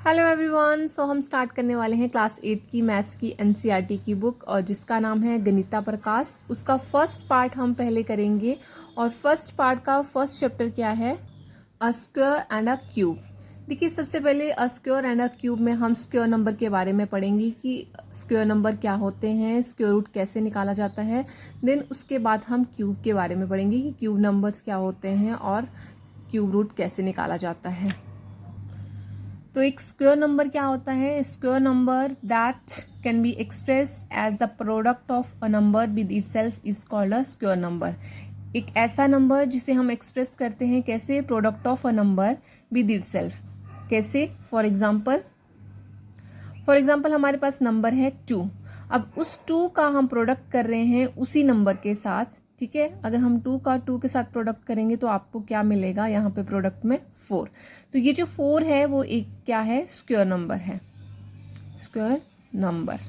Hello everyone. सो हम start करने वाले हैं क्लास 8 की मैथ्स की एनसीईआरटी की बुक और जिसका नाम है गणिता प्रकाश। उसका फर्स्ट पार्ट हम पहले करेंगे और फर्स्ट पार्ट का फर्स्ट चैप्टर क्या है, a square and a cube. देखिए सबसे पहले a square and a cube में हम स्क्वायर नंबर के बारे में पढ़ेंगे कि स्क्वायर नंबर क्या होते हैं, स्क्वायर रूट कैसे निकाला जाता है। देन उसके बाद हम क्यूब के बारे में पढ़ेंगे कि क्यूब नंबर्स क्या होते हैं और क्यूब रूट कैसे निकाला जाता है। तो एक स्क्वायर नंबर क्या होता है, square number that can be expressed as the product of a number with itself is called a square number. एक ऐसा नंबर जिसे हम एक्सप्रेस करते हैं कैसे, product of a number with itself. कैसे, फॉर एग्जाम्पल हमारे पास नंबर है 2। अब उस 2 का हम प्रोडक्ट कर रहे हैं उसी नंबर के साथ, ठीक है। अगर हम 2 का 2 के साथ प्रोडक्ट करेंगे तो आपको क्या मिलेगा, यहाँ पे प्रोडक्ट में 4। तो ये जो 4 है वो एक क्या है, स्क्वायर नंबर है। Square number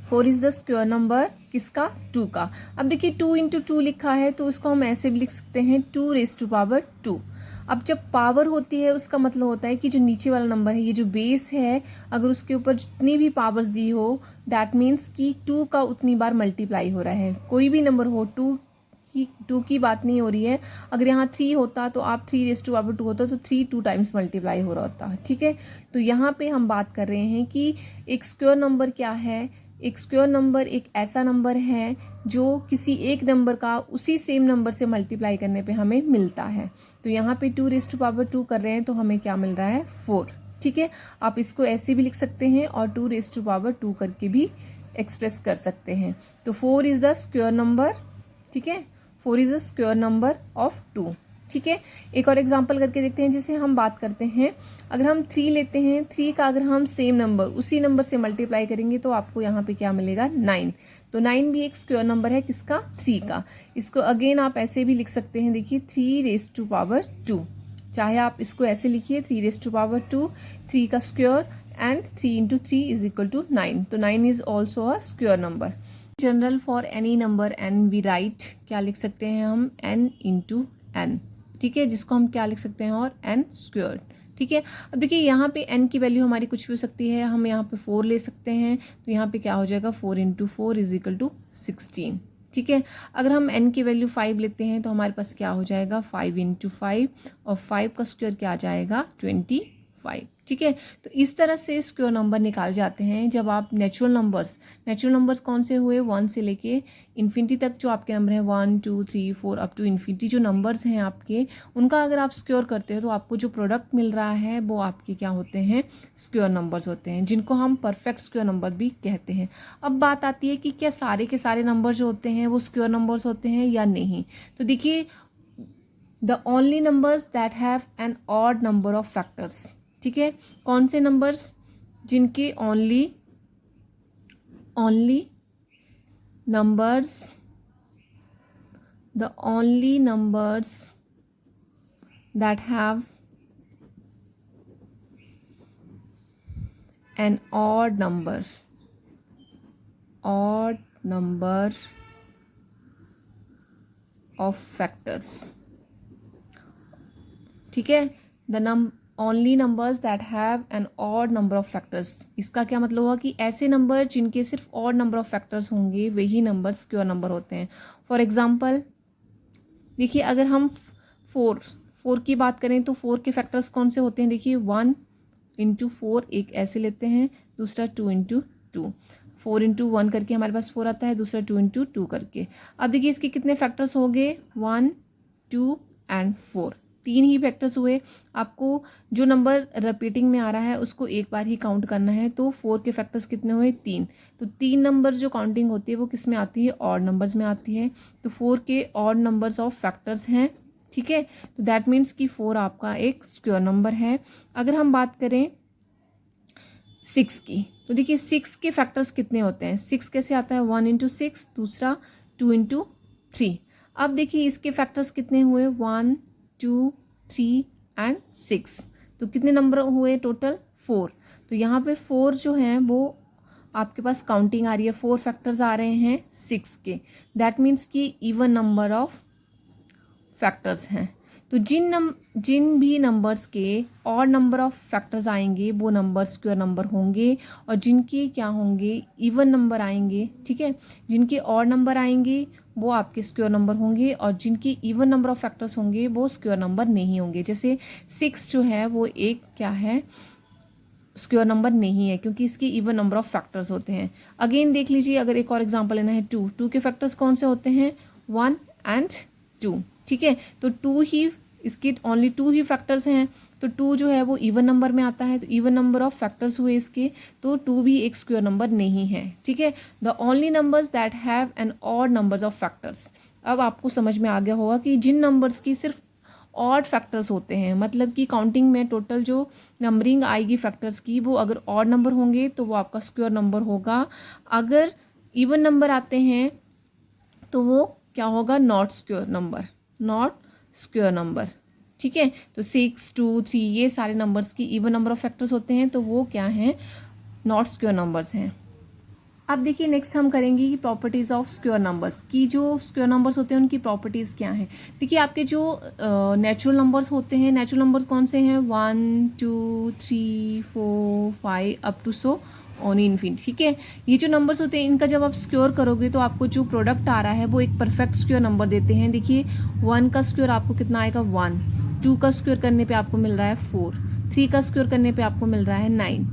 4 is the square number किसका, 2 का। अब देखिए 2 इंटू 2 लिखा है तो उसको हम ऐसे भी लिख सकते हैं 2 रेज टू पावर 2। अब जब पावर होती है उसका मतलब होता है कि जो नीचे वाला नंबर है, ये जो बेस है, अगर उसके ऊपर जितनी भी पावर्स दी हो दैट मीन्स कि 2 का उतनी बार मल्टीप्लाई हो रहा है। कोई भी नंबर हो, 2 की बात नहीं हो रही है। अगर यहाँ 3 होता तो आप 3 रेज टू पावर 2 होता तो 3 2 टाइम्स मल्टीप्लाई हो रहा होता, ठीक है। तो यहाँ पे हम बात कर रहे हैं कि एक स्क्वायर नंबर क्या है। एक स्क्वायर नंबर एक ऐसा नंबर है जो किसी एक नंबर का उसी सेम नंबर से मल्टीप्लाई करने पे हमें मिलता है। तो यहाँ पे 2 रेज टू पावर 2 कर रहे हैं तो हमें क्या मिल रहा है, 4, ठीक है। आप इसको ऐसे भी लिख सकते हैं और 2 रेज टू पावर 2 करके भी एक्सप्रेस कर सकते हैं। तो 4 इज द स्क्वायर नंबर, ठीक है। 4 is the square number of 2, ठीक है। एक और एग्जांपल करके देखते हैं जिसे हम बात करते हैं। अगर हम 3 लेते हैं, 3 का अगर हम सेम नंबर उसी नंबर से मल्टीप्लाई करेंगे तो आपको यहाँ पे क्या मिलेगा, 9। तो 9 भी एक स्क्वायर नंबर है किसका, 3 का। इसको अगेन आप ऐसे भी लिख सकते हैं, देखिए 3 रेज टू पावर 2। चाहे आप इसको ऐसे लिखिए 3 रेज टू पावर 2, 3 का square and 3 into 3 is equal to 9। तो 9 is also a square number. General for any number n we write, क्या लिख सकते हैं हम, एन इंटू एन, ठीक है, जिसको हम क्या लिख सकते हैं, और एन स्क्वायर, ठीक है। अब देखिए यहाँ पे n की वैल्यू हमारी कुछ भी हो सकती है। हम यहाँ पे 4 ले सकते हैं तो यहाँ पे क्या हो जाएगा, 4 इंटू 4 इज इक्वल टू 16, ठीक है। अगर हम n की वैल्यू 5 लेते हैं तो हमारे पास क्या हो जाएगा, 5 इंटू 5 और 5 का स्क्वायर क्या आ जाएगा, 25, ठीक है। तो इस तरह से स्क्वायर नंबर निकाल जाते हैं जब आप नेचुरल नंबर्स कौन से हुए, 1 से लेके इन्फिनिटी तक जो आपके नंबर हैं, 1 2 3 4 अप टू इन्फिनिटी जो नंबर्स हैं आपके, उनका अगर आप स्क्वायर करते हो तो आपको जो प्रोडक्ट मिल रहा है वो आपके क्या होते हैं, स्क्वायर नंबर्स होते हैं, जिनको हम परफेक्ट स्क्वायर नंबर भी कहते हैं। अब बात आती है कि क्या सारे के सारे नंबर जो होते हैं वो स्क्वायर नंबर्स होते हैं या नहीं। तो देखिए the only numbers that have an odd number of factors, ठीक है। कौन से नंबर्स, जिनके only numbers the only numbers that have an odd number of factors, ठीक है। The only numbers that have an odd number of factors, इसका क्या मतलब हुआ कि ऐसे नंबर जिनके सिर्फ ऑड नंबर ऑफ फैक्टर्स होंगे वही नंबर स्क्वायर नंबर होते हैं। फॉर एग्जांपल देखिए अगर हम 4 की बात करें तो 4 के फैक्टर्स कौन से होते हैं, देखिए 1 इंटू 4 एक ऐसे लेते हैं, दूसरा 2 इंटू 2, 4 इंटू 1 करके हमारे पास 4 आता है, दूसरा 2 इंटू 2 करके। अब देखिए इसके कितने फैक्टर्स हो गए, 1 2 एंड 4, 3 ही फैक्टर्स हुए। आपको जो नंबर रिपीटिंग में आ रहा है उसको एक बार ही काउंट करना है। तो 4 के फैक्टर्स कितने हुए, 3। तो 3 नंबर जो काउंटिंग होती है वो किस में आती है, ऑड नंबर्स में आती है। तो 4 के ऑड नंबर्स ऑफ फैक्टर्स हैं, ठीक है। तो दैट मीन्स कि 4 आपका एक स्क्वायर नंबर है। अगर हम बात करें 6 की तो देखिए 6 के फैक्टर्स कितने होते हैं, 6 कैसे आता है, 1 इंटू 6, दूसरा 2 इंटू 3। अब देखिए इसके फैक्टर्स कितने हुए, 1 2 3 एंड 6। तो कितने नंबर हुए टोटल, 4। तो यहाँ पे 4 जो हैं वो आपके पास काउंटिंग आ रही है, 4 फैक्टर्स आ रहे हैं 6 के। दैट मीन्स कि इवन नंबर ऑफ फैक्टर्स हैं। तो जिन भी नंबर्स के और नंबर ऑफ फैक्टर्स आएंगे वो नंबर स्क्वायर नंबर होंगे, और जिनके क्या होंगे इवन नंबर आएंगे, ठीक है, जिनके और नंबर आएंगे वो आपके स्क्वायर नंबर होंगे, और जिनके इवन नंबर ऑफ फैक्टर्स होंगे वो स्क्वायर नंबर नहीं होंगे। जैसे 6 जो है वो एक क्या है, स्क्वायर नंबर नहीं है, क्योंकि इसके इवन नंबर ऑफ फैक्टर्स होते हैं। अगेन देख लीजिए, अगर एक और एग्जांपल लेना है, 2 के फैक्टर्स कौन से होते हैं, 1 एंड 2, ठीक है। तो 2 ही इसके ओनली 2 ही फैक्टर्स हैं, तो 2 जो है वो इवन नंबर में आता है, तो इवन नंबर ऑफ फैक्टर्स हुए इसके, तो 2 भी एक स्क्वायर नंबर नहीं है, ठीक है। The only numbers that have an odd numbers of factors. अब आपको समझ में आ गया होगा कि जिन नंबर्स की सिर्फ ऑड फैक्टर्स होते हैं, मतलब कि काउंटिंग में टोटल जो नंबरिंग आएगी फैक्टर्स की, वो अगर ऑड नंबर होंगे तो वो आपका स्क्वायर नंबर होगा। अगर इवन नंबर आते हैं तो वो क्या होगा, not square number, not square number, ठीक है। तो 6, 2, 3 ये सारे नंबर्स की इवन नंबर ऑफ फैक्टर्स होते हैं, तो वो क्या हैं, नॉट स्क्वायर नंबर्स हैं। अब देखिए नेक्स्ट हम करेंगे कि प्रॉपर्टीज ऑफ स्क्वायर नंबर्स की, जो स्क्वायर नंबर्स होते हैं उनकी प्रॉपर्टीज क्या हैं। देखिए आपके जो नेचुरल नंबर्स होते हैं, नेचुरल नंबर्स कौन से हैं, 1, 2, 3, 4, 5 up to so on infinity, ठीक है। ये जो नंबर्स होते हैं इनका जब आप स्क्वायर करोगे तो आपको जो प्रोडक्ट आ रहा है वो एक परफेक्ट स्क्वायर नंबर देते हैं। देखिए 1 का स्क्वायर आपको कितना आएगा, 1, 2 का स्क्वायर करने पे आपको मिल रहा है 4, 3 का स्क्वायर करने पे आपको मिल रहा है 9,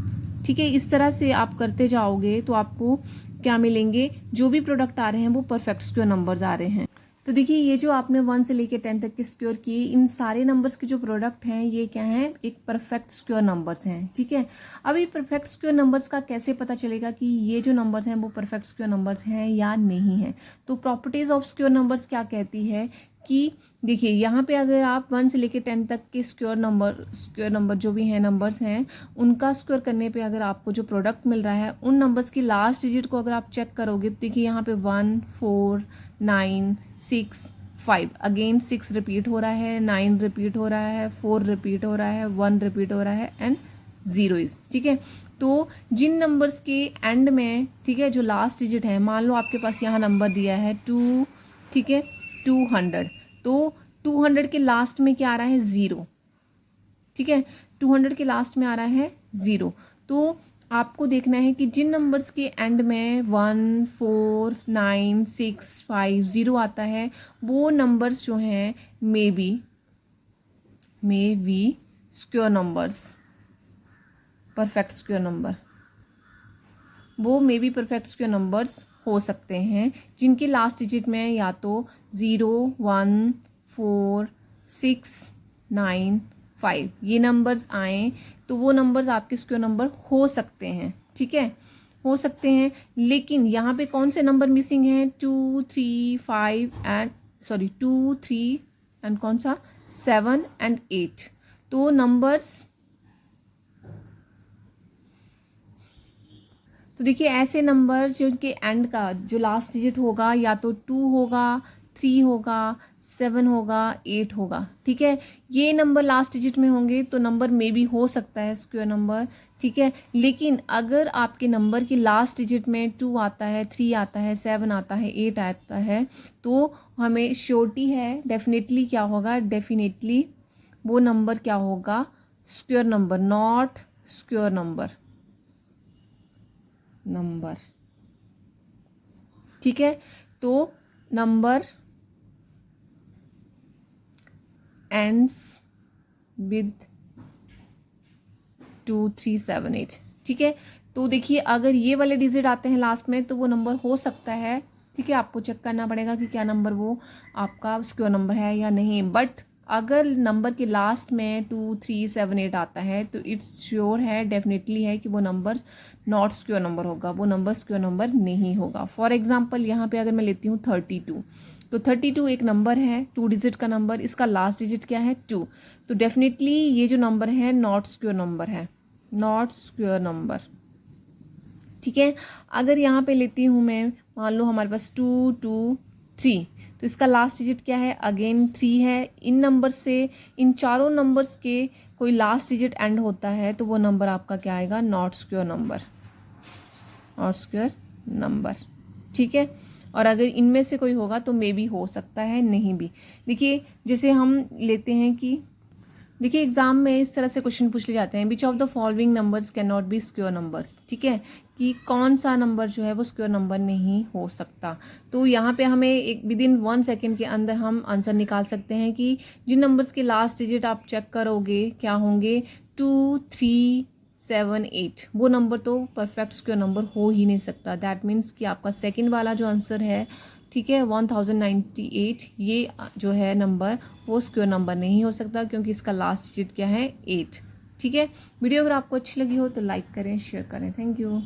ठीक है। इस तरह से आप करते जाओगे तो आपको क्या मिलेंगे, जो भी प्रोडक्ट आ रहे हैं वो परफेक्ट स्क्वायर नंबर्स आ रहे हैं। तो देखिए ये जो आपने 1 से लेके 10 तक के स्क्वायर किए, इन सारे नंबर्स के जो प्रोडक्ट हैं ये क्या हैं, एक परफेक्ट स्क्वायर नंबर्स हैं, ठीक है। अब ये परफेक्ट स्क्वायर नंबर्स का कैसे पता चलेगा कि ये जो नंबर्स हैं वो परफेक्ट स्क्वायर नंबर्स हैं या नहीं है। तो प्रॉपर्टीज ऑफ स्क्वायर नंबर्स क्या कहती है कि देखिए यहाँ पे अगर आप 1 से लेके 10 तक के स्क्वायर नंबर जो भी हैं नंबर्स हैं, उनका स्क्वायर करने पे अगर आपको जो प्रोडक्ट मिल रहा है, उन नंबर्स की लास्ट डिजिट को अगर आप चेक करोगे तो देखिए यहाँ पे 1, 4, 9, 6, 5, अगेन 6 रिपीट हो रहा है, 9 रिपीट हो रहा है, 4 रिपीट हो रहा है, 1 रिपीट हो रहा है एंड 0 इज, ठीक है। तो जिन नंबर्स के एंड में, ठीक है, जो लास्ट डिजिट है, मान लो आपके पास यहाँ नंबर दिया है 2, ठीक है, 200, तो 200 के लास्ट में क्या आ रहा है, 0, ठीक है, 200 के लास्ट में आ रहा है 0। तो आपको देखना है कि जिन नंबर्स के एंड में 1, 4, 9, 6, 5, 0 आता है, वो नंबर्स जो हैं may be square numbers, perfect square number, वो may be perfect square numbers हो सकते हैं, जिनके लास्ट डिजिट में या तो 0, 1, 4, 6, 9, 5 ये नंबर्स आए, तो वो नंबर्स आपके स्क्वायर नंबर हो सकते हैं, ठीक है, हो सकते हैं। लेकिन यहाँ पे कौन से नंबर मिसिंग हैं, 2, 3, 5 एंड 2, 3 एंड कौन सा 7 एंड 8। तो नंबर्स, तो देखिए ऐसे नंबर जिनके एंड का जो लास्ट डिजिट होगा या तो 2 होगा, 3 होगा, 7 होगा, 8 होगा, ठीक है, ये नंबर लास्ट डिजिट में होंगे तो नंबर में भी हो सकता है स्क्वायर नंबर, ठीक है। लेकिन अगर आपके नंबर की लास्ट डिजिट में 2 आता है, 3 आता है, 7 आता है, 8 आता है, तो हमें श्योरिटी है डेफिनेटली क्या होगा, डेफिनेटली वो नंबर क्या होगा, square number, not square number, ठीक है। तो नंबर एंड्स विद 2, 3, 7, 8, ठीक है। तो देखिए अगर ये वाले डिजिट आते हैं लास्ट में तो वो नंबर हो सकता है, ठीक है, आपको चेक करना पड़ेगा कि क्या नंबर वो आपका स्क्वायर नंबर है या नहीं। बट अगर नंबर के लास्ट में 2, 3, 7, 8 आता है तो इट्स श्योर है, डेफिनेटली है कि वो नंबर नॉट स्क्वायर नंबर होगा, वो नंबर स्क्वायर नंबर नहीं होगा। फॉर एग्जांपल यहाँ पे अगर मैं लेती हूँ 32, तो 32 एक नंबर है, 2 डिजिट का नंबर, इसका लास्ट डिजिट क्या है 2, तो डेफिनेटली ये जो नंबर है नॉट स्क्वायर नंबर है, नॉट स्क्वायर नंबर, ठीक है। अगर यहाँ पे लेती हूँ मैं, मान लो हमारे पास 2, 2, 3, तो इसका लास्ट डिजिट क्या है, अगेन 3 है। इन नंबर से, इन चारों नंबर्स के कोई लास्ट डिजिट एंड होता है तो वो नंबर आपका क्या आएगा, not square number, not square number, ठीक है। और अगर इनमें से कोई होगा तो मे बी हो सकता है, नहीं भी। देखिए जैसे हम लेते हैं कि देखिए एग्जाम में इस तरह से क्वेश्चन पूछ ले जाते हैं, which of the following numbers can not be square numbers, ठीक है, कि कौन सा नंबर जो है वो स्क्वायर नंबर नहीं हो सकता। तो यहाँ पे हमें एक विद इन 1 सेकेंड के अंदर हम आंसर निकाल सकते हैं कि जिन नंबर्स के लास्ट डिजिट आप चेक करोगे क्या होंगे, 2, 3, 7, 8, वो नंबर तो परफेक्ट स्क्वायर नंबर हो ही नहीं सकता। दैट मीन्स कि आपका सेकेंड वाला जो आंसर है, ठीक है, 1098, ये जो है नंबर वो स्क्वायर नंबर नहीं हो सकता, क्योंकि इसका लास्ट डिजिट क्या है, 8। ठीक है, वीडियो अगर आपको अच्छी लगी हो तो लाइक करें, शेयर करें। Thank you.